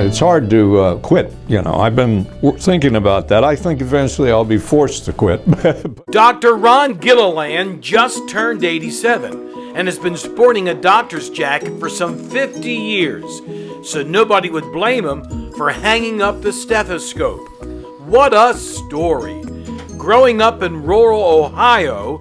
it's hard to quit. I've been thinking about that. I think eventually I'll be forced to quit. Dr. Ron Gillilan just turned 87 and has been sporting a doctor's jacket for some 50 years, so nobody would blame him for hanging up the stethoscope. What a story! Growing up in rural Ohio,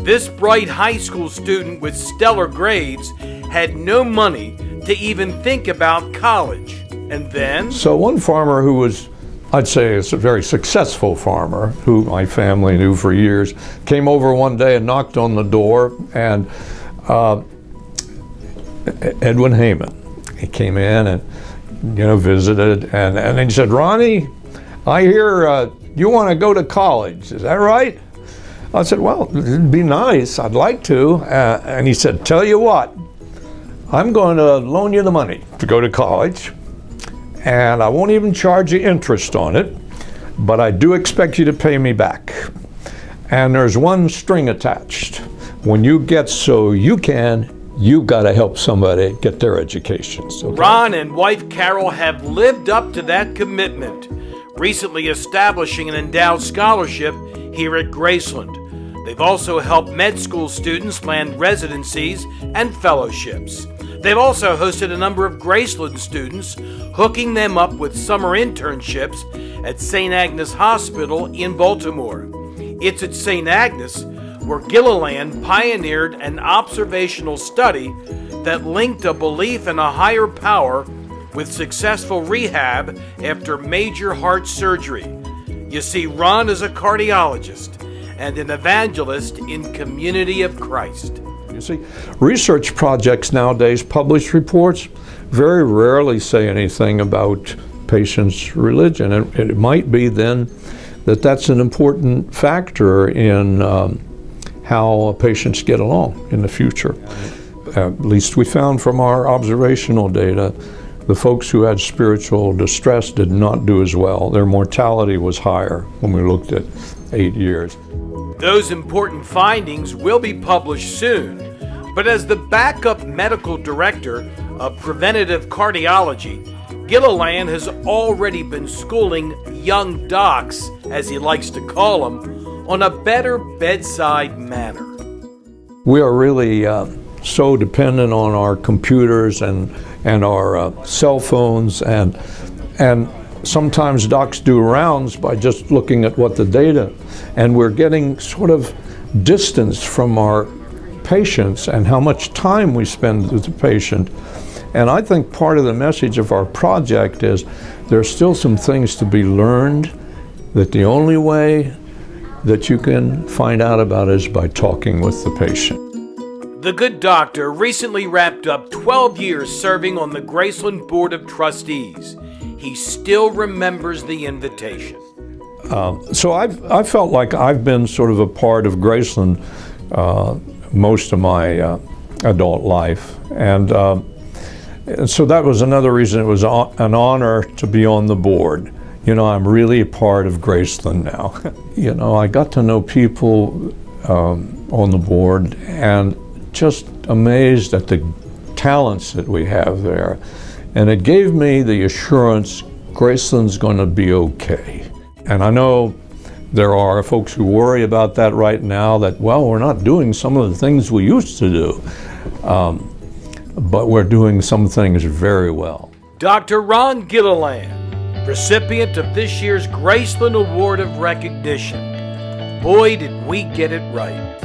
this bright high school student with stellar grades had no money to even think about college. And then? So one farmer who was, I'd say, is a very successful farmer, who my family knew for years, came over one day and knocked on the door, and Edwin Heyman. He came in and, visited, and he said, "Ronnie, I hear you want to go to college, is that right?" I said, "Well, it'd be nice, I'd like to." And he said, "Tell you what, I'm going to loan you the money to go to college, and I won't even charge you interest on it, but I do expect you to pay me back. And there's one string attached. When you get so you've got to help somebody get their educations." Okay? Ron and wife Carol have lived up to that commitment, recently establishing an endowed scholarship here at Graceland. They've also helped med school students land residencies and fellowships. They've also hosted a number of Graceland students, hooking them up with summer internships at St. Agnes Hospital in Baltimore. It's at St. Agnes where Gillilan pioneered an observational study that linked a belief in a higher power with successful rehab after major heart surgery. You see, Ron is a cardiologist and an evangelist in Community of Christ. You see, research projects nowadays publish reports, very rarely say anything about patients' religion. And it might be then that that's an important factor in how patients get along in the future. At least we found from our observational data, the folks who had spiritual distress did not do as well. Their mortality was higher when we looked at 8 years. Those important findings will be published soon, but as the backup medical director of preventative cardiology, Gillilan has already been schooling young docs, as he likes to call them, on a better bedside manner. We are really so dependent on our computers and our cell phones, and sometimes docs do rounds by just looking at what the data, and we're getting sort of distanced from our patients and how much time we spend with the patient. And I think part of the message of our project is there's still some things to be learned, that the only way that you can find out about is by talking with the patient. The good doctor recently wrapped up 12 years serving on the Graceland Board of Trustees. He still remembers the invitation. So I felt like I've been sort of a part of Graceland most of my adult life. And so that was another reason it was an honor to be on the board. I'm really a part of Graceland now. I got to know people on the board and just amazed at the talents that we have there. And it gave me the assurance Graceland's going to be okay. And I know there are folks who worry about that right now, that, well, we're not doing some of the things we used to do. But we're doing some things very well. Dr. Ron Gillilan, recipient of this year's Graceland Award of Recognition. Boy, did we get it right.